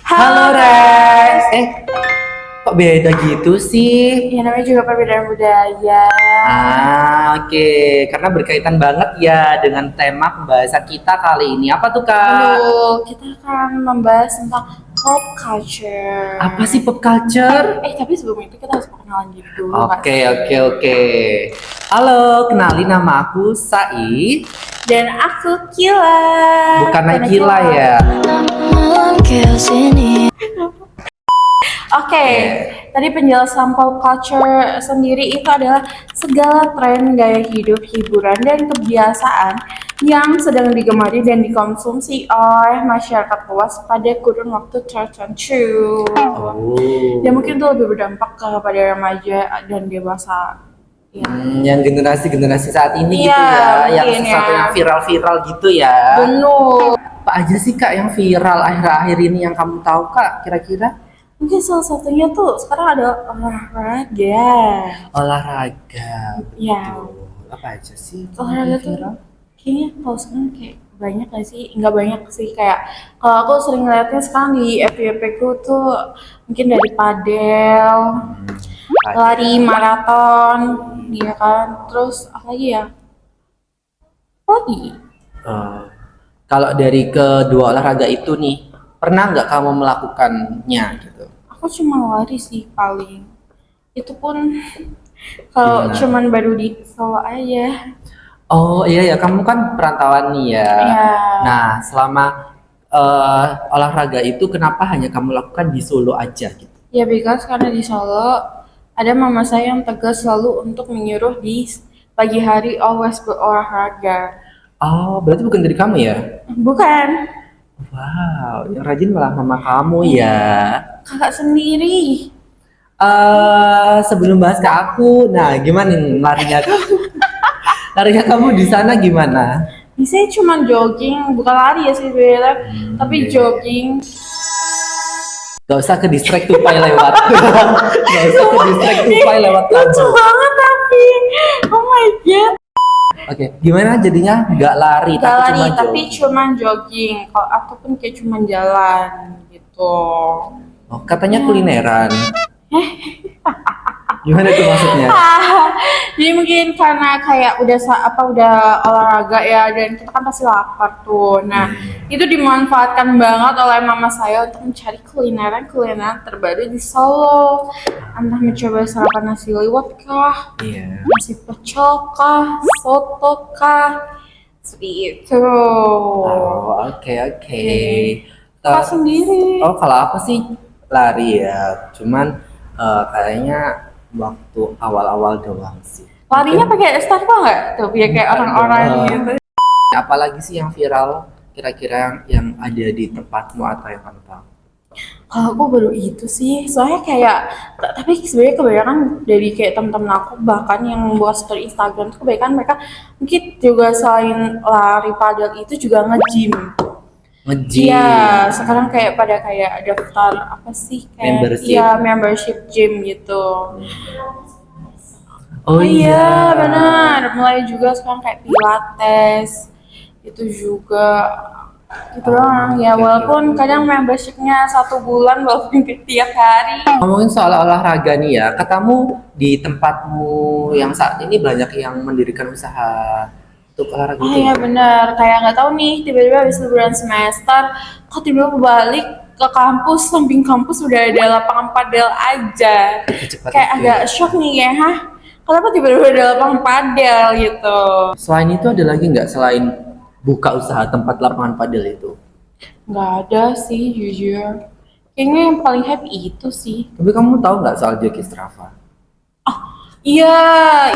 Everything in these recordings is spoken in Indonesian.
Halo Halo Res, Res, kok beda gitu sih? ya namanya juga perbedaan budaya. Oke, karena berkaitan banget ya dengan tema pembahasan kita kali ini. Apa tuh Kak? Betul, kita akan membahas tentang pop culture. Apa sih pop culture? Tapi sebelum itu kita harus perkenalan diri dulu, nggak Oke. Halo, kenalin nama aku Sai, Dan aku Kila. bukan Karena Nakila ya. Oke, tadi penjelasan pop culture sendiri itu adalah segala tren gaya hidup, hiburan, dan kebiasaan yang sedang digemari dan dikonsumsi oleh masyarakat luas pada kurun waktu tertentu. Oh. Ya mungkin itu lebih berdampak kepada remaja dan dewasa. Ya. Yang generasi saat ini Iya, gitu ya, yang mungkin sesuatu ya. yang viral-viral gitu ya. Benar. Apa aja sih Kak yang viral akhir-akhir ini yang kamu tahu Kak kira-kira? Mungkin salah satunya tuh sekarang ada olahraga. Olahraga. Ya, Betul. Apa aja sih olahraga yang tuh viral? kayaknya kalau sekarang kayak banyak gak sih? Nggak banyak sih, kayak kalau aku sering ngeliatnya sekarang di FYP ku tuh mungkin dari padel, lari maraton, iya kan? Terus apa lagi ya? Apa lagi? Eh, kalau dari kedua olahraga itu nih, pernah nggak kamu melakukannya gitu? Aku cuma lari sih paling. Itu pun kalau Gimana? cuman baru di Solo aja. Oh iya ya, kamu kan perantauan nih ya. Ya, Nah, selama olahraga itu kenapa hanya kamu lakukan di Solo aja gitu? ya because karena di Solo ada mama saya yang tegas selalu untuk menyuruh di pagi hari always berolahraga. Oh, berarti bukan dari kamu ya? Bukan, Wow, yang rajin malah mama kamu ya. kakak sendiri. Sebelum bahas ke aku, nah gimana nih larinya? Larinya kamu di sana gimana? Bisa cuma jogging, bukan lari ya sih sebenarnya, tapi Iya. jogging. Gak usah ke distract tupai lewat. Gak usah ke distract tupai lewat Lucu kamu. banget tapi, oh my god. Oke, gimana jadinya? Gak lari, Gak tapi lari, cuma tapi jogging. cuma jogging. Kalau ataupun kayak cuma jalan gitu. Oh, katanya kulineran. Gimana itu maksudnya? Jadi mungkin karena kayak udah olahraga ya, dan kita kan pasti lapar tuh. Nah, itu dimanfaatkan banget oleh mama saya untuk mencari kulineran terbaru di Solo. Entah mencoba sarapan nasi liwet kah, Iya. nasi pecel kah, soto kah, seperti itu. Oh, oke. Kakak sendiri. Oh, kalau aku sih lari ya. Cuman kayaknya waktu awal-awal doang sih. Larinya pakai Starbucks nggak? Tuh, biar kayak orang-orang gitu. Apalagi sih yang viral kira-kira yang ada di tempatmu atau yang kamu tahu? Kalau aku baru itu sih, soalnya kayak, tapi sebenarnya kebanyakan dari kayak temen-temen aku bahkan yang buat story Instagram tuh kebanyakan mereka mungkin juga selain lari padel itu juga nge-gym. Nge-gym. Iya, sekarang kayak pada kayak daftar apa sih kayak Membership. iya membership gym gitu. Oh Iya, benar. Mulai juga sekarang kayak pilates itu juga gitu doang ya, oke, walaupun oke. kadang membershipnya 1 bulan walaupun tiap hari. Ngomongin soal olahraga nih ya, katamu di tempatmu yang saat ini banyak yang mendirikan usaha untuk olahraga Oh itu iya ya? benar, kayak nggak tahu nih tiba-tiba habis liburan semester kok tiba-tiba balik ke kampus, samping kampus udah ada lapangan padel aja. Secepat Kayak itu agak ya. shock nih ya, hah? Kenapa tiba-tiba ada lapangan padel gitu? Selain itu ada lagi nggak selain buka usaha tempat lapangan padel itu? Nggak ada sih jujur. Kayaknya yang paling happy itu sih. Tapi kamu tahu nggak soal Jaki Strava? Iya,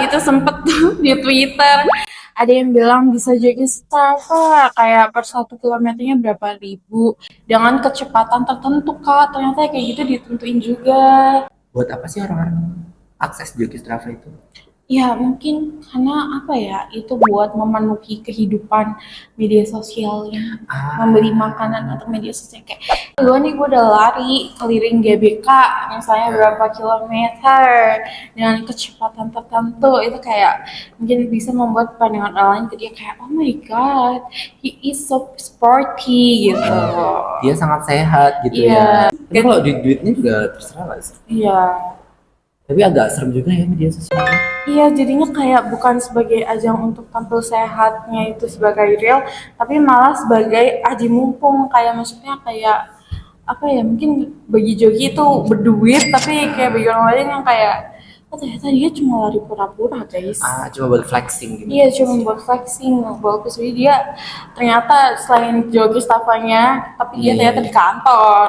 itu sempet tuh di Twitter. Ada yang bilang bisa jadi Strava kayak per 1 kilometernya berapa ribu dengan kecepatan tertentu kak. Ternyata kayak gitu ditentuin juga. Buat apa sih orang-orang akses Jaki Strava itu? Ya mungkin karena apa ya, itu buat memenuhi kehidupan media sosialnya, membeli makanan atau media sosial kayak gue nih, gue udah lari keliling GBK misalnya berapa kilometer dengan kecepatan tertentu, itu kayak mungkin bisa membuat pandangan orang lain ke dia kayak oh my god, he is so sporty gitu. Dia sangat sehat gitu Iya. ya. Tapi kalau duitnya juga terserah nggak sih? Iya. Tapi agak serem juga ya media sosial. Iya, jadinya kayak bukan sebagai ajang untuk tampil sehatnya itu sebagai real, tapi malah sebagai aji mumpung, kayak maksudnya kayak apa ya, mungkin bagi joki itu berduit, tapi kayak bagi orang lain yang kayak oh ternyata dia cuma lari pura-pura guys. Cuma buat flexing gitu. Iya, cuma buat flexing, bagus. Jadi dia ternyata selain joki staffanya, tapi dia ternyata di kantor.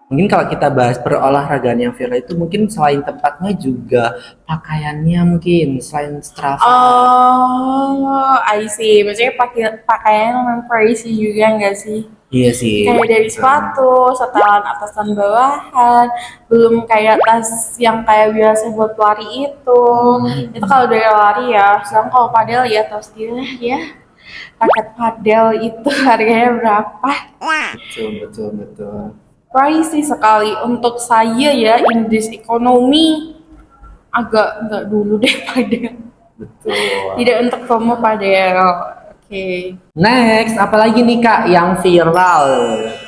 Mungkin kalau kita bahas perolahragaan yang viral itu mungkin selain tempatnya juga pakaiannya, mungkin selain Strava. Oh, I see. Maksudnya pakaian yang crazy juga nggak sih? Iya sih. Kayak dari sepatu, setelan atasan bawahan, belum kayak tas yang kayak biasa buat lari itu. Itu kalau dari lari ya. Sedangkan kalau padel ya tahu sendiri ya. Paket padel itu harganya berapa? Betul. Pricey sekali untuk saya ya, in this economy agak enggak dulu deh padel. Betul. Tidak untuk promo padel. Oke. Next, apalagi nih Kak yang viral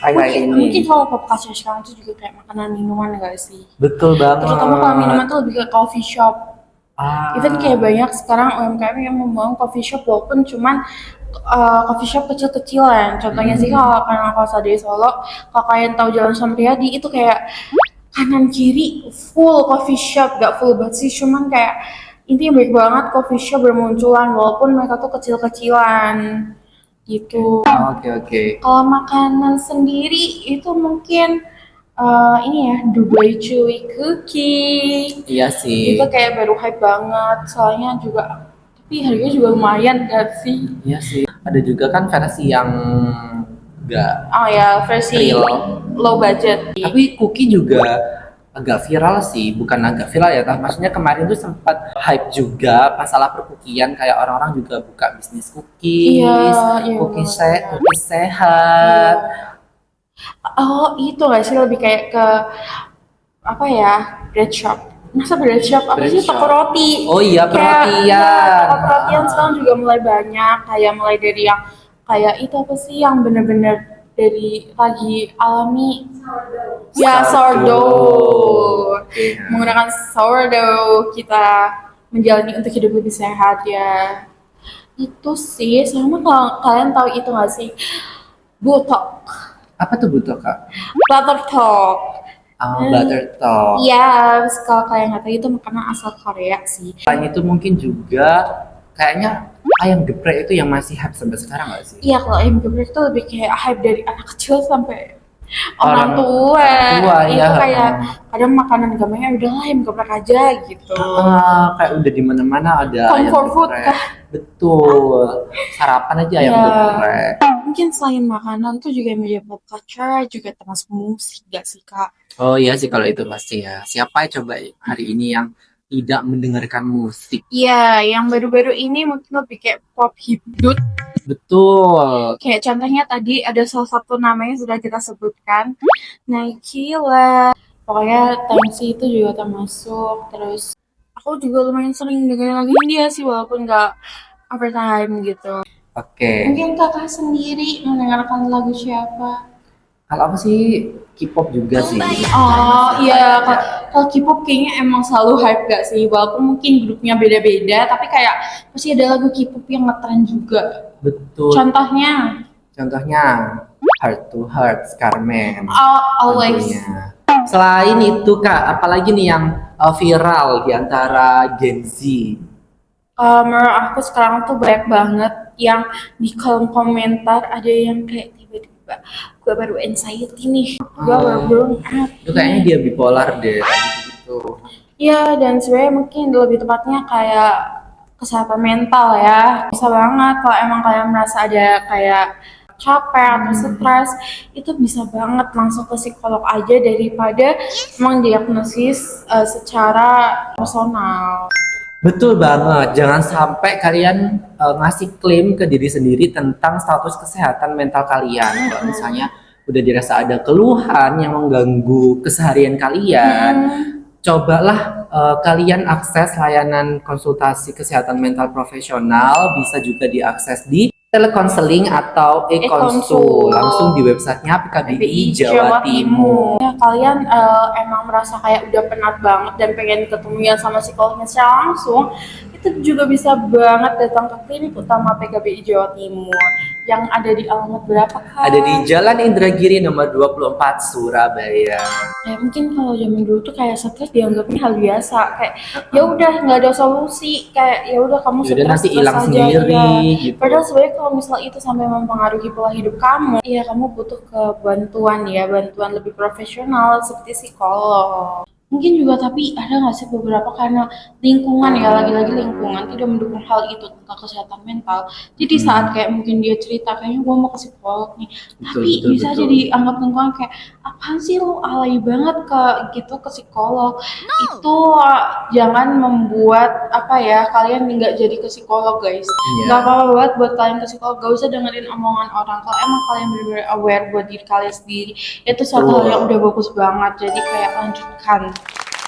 kayak ini? Mungkin kalau pop culture sekarang tuh juga kayak makanan minuman gak sih? Betul banget. Terutama kalau minuman tuh lebih ke coffee shop. Even kayak banyak sekarang UMKM yang membangun coffee shop walaupun cuman coffee shop kecil-kecilan. Contohnya sih kalau saya di Solo, kalau kalian tahu Jalan Samriyadi itu kayak kanan kiri full coffee shop, gak full banget sih, cuman kayak intinya baik banget coffee shop bermunculan walaupun mereka tuh kecil-kecilan gitu. Oke. Kalau makanan sendiri itu mungkin ini ya, Dubai Chewy Cookie. Iya sih. Itu kayak baru hype banget, soalnya juga tapi harganya juga lumayan gak sih? Iya sih. Ada juga kan versi yang enggak versi low budget. Tapi cookie juga agak viral sih, bukan agak viral ya, maksudnya kemarin tuh sempat hype juga masalah perkukian, kayak orang-orang juga buka bisnis cookies, cookies sehat. Oh itu gak sih, lebih kayak ke apa ya, bread shop. Masa bread shop? Apa sih, toko roti? Oh iya, perotian. Toko perotian sekarang juga mulai banyak, kayak mulai dari yang kayak itu apa sih yang bener-bener dari lagi alami ya, sourdough. Menggunakan sourdough kita menjalani untuk hidup lebih sehat ya. Itu sih. Sama kalau kalian tahu itu nggak sih, Butok? Apa tuh Butok Kak? Butter Talk. Butter Talk. Iya, kalau kalian nggak tahu itu makanan asal Korea sih. Selain itu mungkin juga kayaknya ayam geprek itu yang masih hype sampai sekarang nggak sih? Iya, kalau ayam geprek itu lebih kayak hype dari anak kecil sampai orang tua. Itu kayak kadang makanan gamenya udahlah ayam geprek aja gitu. Kayak udah di mana-mana ada ayam comfort food geprek. kah? Betul. Sarapan aja ayam geprek. Mungkin selain makanan tuh juga media pop culture juga termasuk musik gak sih Kak? Oh iya sih kalau itu pasti ya. Siapa coba hari ini yang tidak mendengarkan musik? Iya, yang baru-baru ini mungkin lebih kayak pop hipdut. Betul. Kayak contohnya tadi ada salah satu namanya sudah kita sebutkan, Naikila. Pokoknya Tensi itu juga termasuk. Terus aku juga lumayan sering dengerin lagu India sih walaupun nggak overtime gitu. Oke. Mungkin kakak sendiri mendengarkan lagu siapa? Kalau aku sih K-pop juga sih. Oh iya, kalau K-pop kayaknya emang selalu hype gak sih? Walaupun mungkin grupnya beda-beda, tapi kayak pasti ada lagu K-pop yang ngetren juga. Betul. Contohnya Heart to Heart, Carmen. Always. Tentunya. Selain itu Kak, apalagi nih yang viral di antara Gen Z? Menurut aku sekarang tuh banyak banget yang di kolom komentar ada yang kayak tiba-tiba gue baru anxiety nih, gue baru burn out. Itu kayaknya dia bipolar deh gitu. Iya, dan sebenarnya mungkin lebih tepatnya kayak kesehatan mental ya. Bisa banget kalau emang kalian merasa ada kayak capek atau stres, itu bisa banget langsung ke psikolog aja daripada mendiagnosis secara personal. Betul banget, jangan sampai kalian ngasih klaim ke diri sendiri tentang status kesehatan mental kalian. Kalau misalnya udah dirasa ada keluhan yang mengganggu keseharian kalian, cobalah kalian akses layanan konsultasi kesehatan mental profesional, bisa juga diakses di telekonseling atau e-konsul langsung di websitenya PKBI Jawa Timur. Ya, kalian emang merasa kayak udah penat banget dan pengen ketemuan sama psikolognya secara langsung, itu juga bisa banget datang ke klinik utama PKBI Jawa Timur yang ada di alamat berapa, Kak? Ada di Jalan Indragiri nomor 24 Surabaya. Ya mungkin kalau zaman dulu tuh kayak stres dianggapnya hal biasa, kayak ya udah nggak ada solusi, kayak ya udah kamu Yaudah, stres nanti hilang aja, sendiri ya. gitu. Padahal sebenarnya kalau misal itu sampai mempengaruhi pola hidup kamu, ya kamu butuh ke bantuan lebih profesional seperti psikolog. Mungkin juga, tapi ada nggak sih beberapa karena lingkungan ya, lagi-lagi lingkungan tidak mendukung hal itu tentang kesehatan mental. Jadi saat kayak mungkin dia cerita kayaknya gue mau ke psikolog nih, tapi bisa jadi anggap lingkungan kayak apaan sih lu alay banget ke gitu ke psikolog. Itu jangan membuat apa ya kalian nggak jadi ke psikolog, guys. Nggak apa-apa banget buat kalian ke psikolog, gak usah dengerin omongan orang. Kalau emang kalian benar-benar aware buat diri kalian sendiri, itu satu hal yang udah bagus banget. Jadi kayak lanjutkan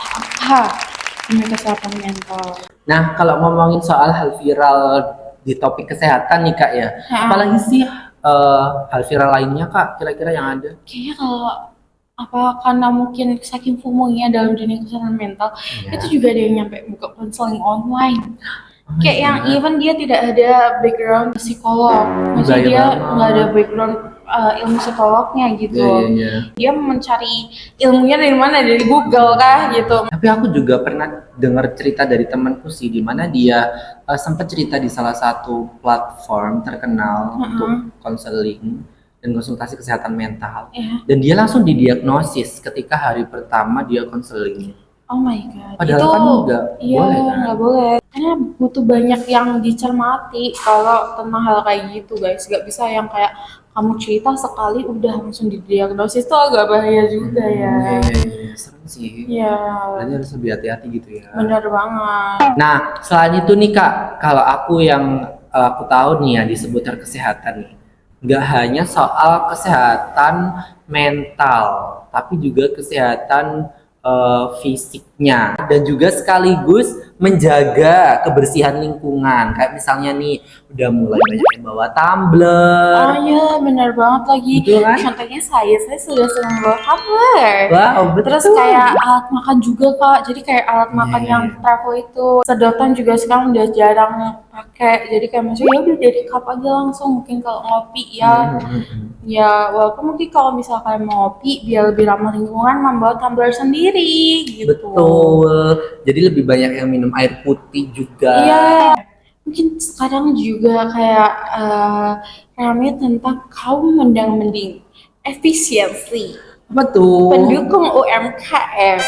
apa demi kesehatan mental. Nah, kalau ngomongin soal hal viral di topik kesehatan nih Kak ya, apalagi sih hal viral lainnya Kak kira-kira yang ada? Kayaknya kalau apa karena mungkin saking FOMO-nya dalam dunia kesehatan mental, itu juga ada yang nyampe buka konseling online. Kayak yang even dia tidak ada background psikolog, maksudnya dia nggak ada background ilmu psikolognya gitu. Dia mencari ilmunya dari mana? Dari Google kah gitu. Tapi aku juga pernah dengar cerita dari temanku sih, di mana dia sempat cerita di salah satu platform terkenal untuk konseling dan konsultasi kesehatan mental. Dan dia langsung didiagnosis ketika hari pertama dia konseling. Oh my god. Padahal itu kan nggak boleh kan? Nggak boleh. Karena butuh banyak yang dicermati kalau tentang hal kayak gitu, guys. Gak bisa yang kayak kamu cerita sekali udah langsung didiagnosis, tuh agak bahaya juga ya. Iya, serem sih. Iya. Berarti harus lebih hati-hati gitu ya. Bener banget. Nah, selain itu nih Kak, kalau aku yang aku tahu nih ya di seputar kesehatan nih, nggak hanya soal kesehatan mental, tapi juga kesehatan fisiknya, dan juga sekaligus menjaga kebersihan lingkungan. Kayak misalnya nih udah mulai banyak yang bawa tumbler. Oh iya, benar banget lagi. Betul kan? Contohnya saya sudah sering bawa tumbler. Wow, betul. Terus kayak alat makan juga Kak. Jadi kayak alat makan yang travel itu, sedotan juga sekarang udah jarang pakai. Jadi kayak maksudnya ya udah dari cup aja langsung. Mungkin kalau ngopi ya, ya walaupun mungkin kalau misalkan mau ngopi biar lebih ramah lingkungan, membawa tumbler sendiri gitu. Betul. Jadi lebih banyak yang minum air putih juga. Iya. Mungkin sekarang juga kayak rame tentang kaum mendang-mending efisiensi. Betul. Pendukung UMKM.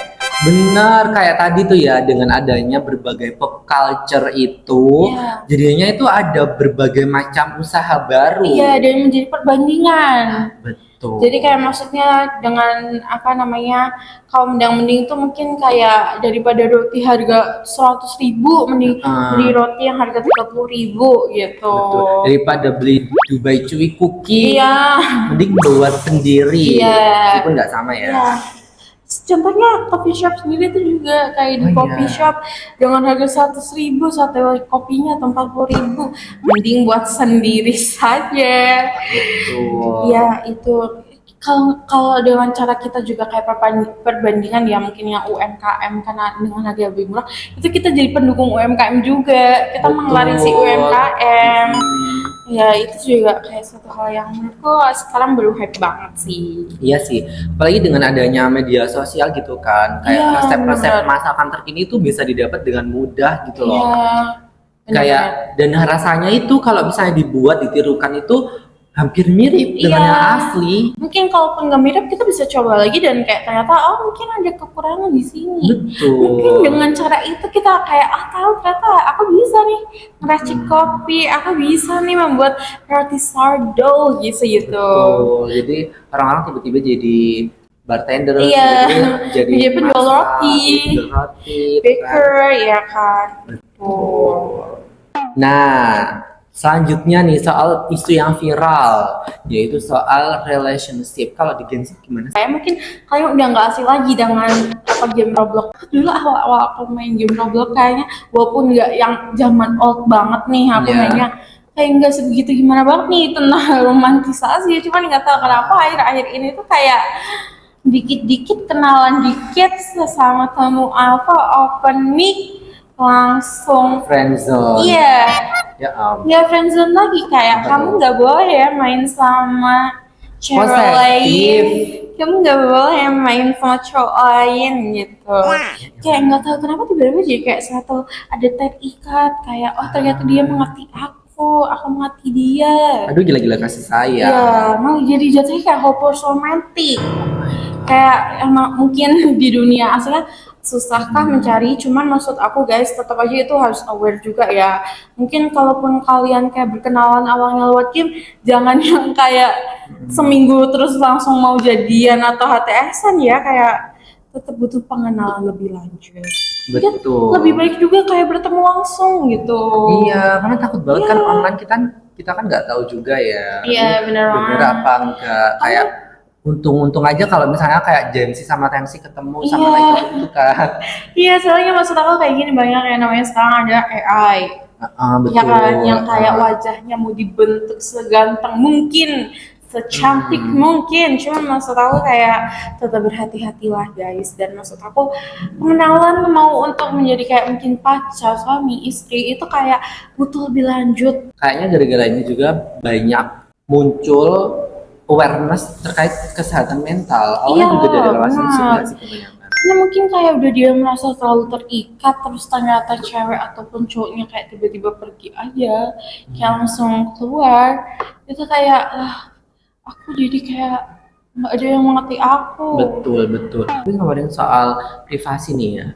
Benar, kayak tadi tuh ya, dengan adanya berbagai pop culture itu, jadinya itu ada berbagai macam usaha baru. Iya, dan menjadi perbandingan. Betul. Jadi kayak maksudnya dengan apa namanya kaum mendang-mending itu mungkin kayak daripada roti harga 100.000 mending beli roti yang harga 30.000 gitu. Betul. Daripada beli Dubai Chewy Cookie, iya, mending buat sendiri. Iya. Meskipun nggak sama ya. Iya. Contohnya coffee shop sendiri itu juga kayak di coffee shop dengan harga 100.000 satu kopinya atau 40.000, mending buat sendiri saja. Betul. Ya itu kalau dengan cara kita juga kayak perbandingan ya mungkin yang UMKM karena dengan harga lebih murah, itu kita jadi pendukung UMKM juga, kita mengeluarin si UMKM. Ya itu juga kayak satu hal yang menurutku sekarang baru hype banget sih. Iya sih, apalagi dengan adanya media sosial gitu kan, kayak resep-resep masakan terkini itu bisa didapat dengan mudah gitu loh. Kayak dan rasanya itu kalau misalnya dibuat ditirukan itu hampir mirip dengan yang asli. Mungkin kalaupun nggak mirip kita bisa coba lagi dan kayak ternyata mungkin ada kekurangan di sini. Betul. Mungkin dengan cara itu kita kayak tahu ternyata aku bisa nih ngeracik kopi, aku bisa nih membuat roti sourdough gitu. Betul. Jadi orang-orang tiba-tiba jadi bartender, jadi penjual roti, baker, ya kan. Nah, selanjutnya nih soal isu yang viral, yaitu soal relationship. Kalau di Gen Z gimana? Kayak mungkin kalian udah nggak asing lagi dengan apa game Roblox. Dulu awal-awal aku main game Roblox kayaknya walaupun nggak yang zaman old banget nih aku mainnya kayak nggak sebegitu gimana banget nih tentang romantisasi. Cuman nggak tahu kenapa akhir-akhir ini tuh kayak dikit-dikit kenalan dikit sesama tamu apa open mic langsung friendzone. Iya. Ya nggak friendzone lagi kayak kamu nggak boleh ya main sama cewek lain, kamu nggak boleh main sama cowok lain gitu. Kayak nggak tahu kenapa tiba-tiba jadi kayak satu ada terikat kayak oh ternyata dia mengerti aku mengerti dia. Aduh gila-gila kasih sayang. Iya, malah jadi jatuhnya kayak hopeless romantic. Kayak emang mungkin di dunia aslinya susahkah mencari, cuman maksud aku guys tetap aja itu harus aware juga ya. Mungkin kalaupun kalian kayak berkenalan awalnya lewat game, jangan yang kayak seminggu terus langsung mau jadian atau HTS-an ya, kayak tetap butuh pengenalan lebih lanjut. Betul. Lebih baik juga kayak bertemu langsung gitu. Iya, karena takut banget kan online kita kan nggak tahu juga ya. Iya benar banget. Bener apa enggak kayak untung aja kalau misalnya kayak Jensi sama Tensi ketemu sama Michael itu kan. Iya, soalnya maksud aku kayak gini banyak yang namanya sekarang ada AI. Betul. Ya kan, yang kayak wajahnya mau dibentuk seganteng mungkin, secantik mungkin. Cuman maksud aku kayak tetap berhati-hatilah guys. Dan maksud aku pengenalan mau untuk menjadi kayak mungkin pacar, suami, istri itu kayak butuh lebih lanjut. Kayaknya gara-gara ini juga banyak muncul awareness terkait kesehatan mental. Awalnya juga dari relationship nggak sih kebanyakan? Karena mungkin kayak udah dia merasa terlalu terikat, terus ternyata cewek ataupun cowoknya kayak tiba-tiba pergi aja, kayak langsung keluar, itu kayak lah aku jadi kayak nggak ada yang mengerti aku. Betul. Tapi ngomongin soal privasi nih ya,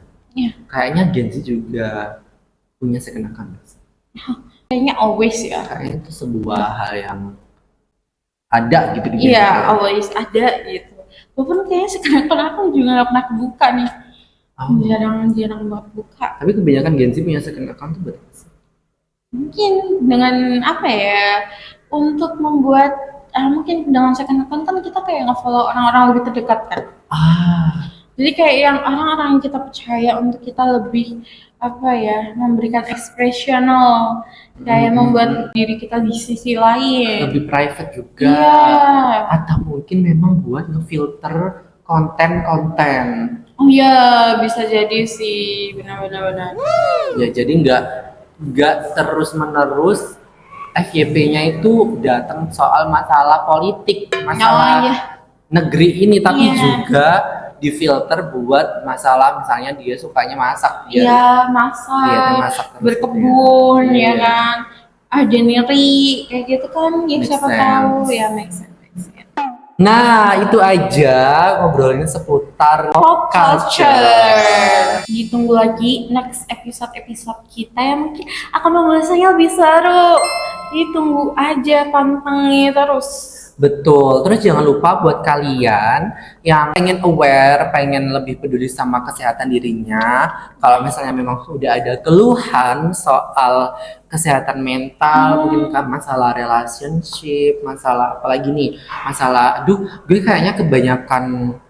kayaknya Gen Z juga punya second account. Kayaknya always ya. Kayaknya itu sebuah hal yang ada gitu di Iya, always ada gitu. Walaupun kayaknya sekarang aku juga nggak pernah buka nih. Jarang banget buka. Tapi kebanyakan Gen Z punya second account tuh betul sih. Mungkin dengan apa ya? Untuk membuat mungkin dengan second account kan kita kayak nge-follow orang-orang lebih terdekat kan. Jadi kayak yang orang-orang yang kita percaya untuk kita lebih apa ya, memberikan expressional, kayak membuat diri kita di sisi lain. Lebih private juga. Iya. Atau mungkin memang buat ngefilter konten-konten. Oh iya, bisa jadi sih, benar. Ya jadi nggak terus-menerus FYP-nya itu datang soal masalah politik, masalah negeri ini, tapi juga difilter buat masalah misalnya dia sukanya masak, masak, berkebun, ya kan, ada niri kayak gitu kan, ya siapa tahu ya make sense. Nah itu aja ngobrolin seputar pop culture. Ditunggu lagi next episode kita yang mungkin akan membahasnya lebih seru. Ditunggu aja, pantengin terus. Betul, terus jangan lupa buat kalian yang pengen aware, pengen lebih peduli sama kesehatan dirinya, kalau misalnya memang sudah ada keluhan soal kesehatan mental, mungkin masalah relationship, masalah apalagi nih, masalah, gue kayaknya kebanyakan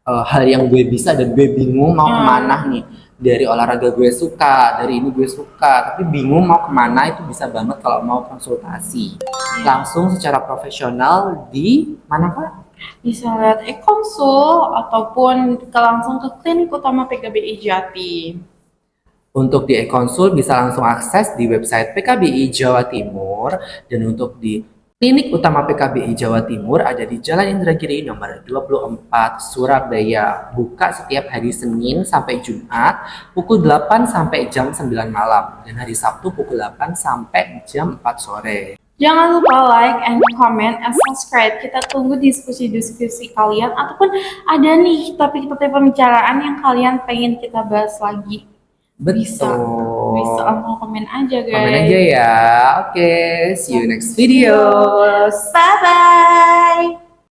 hal yang gue bisa dan gue bingung mau kemana nih. Dari olahraga gue suka, dari ini gue suka, tapi bingung mau kemana, itu bisa banget kalau mau konsultasi langsung secara profesional di mana Pak? Bisa lihat e-konsul ataupun langsung ke klinik utama PKBI Jati. Untuk di e-konsul bisa langsung akses di website PKBI Jawa Timur, dan untuk di klinik utama PKBI Jawa Timur ada di Jalan Indragiri nomor 24 Surabaya. Buka setiap hari Senin sampai Jumat pukul 8 sampai jam 9 malam dan hari Sabtu pukul 8 sampai jam 4 sore. Jangan lupa like and comment and subscribe. Kita tunggu diskusi-diskusi kalian ataupun ada nih topik-topik pembicaraan yang kalian pengen kita bahas lagi. Bisa langsung komen aja guys. Komen aja ya. Oke, see you next video. Bye bye.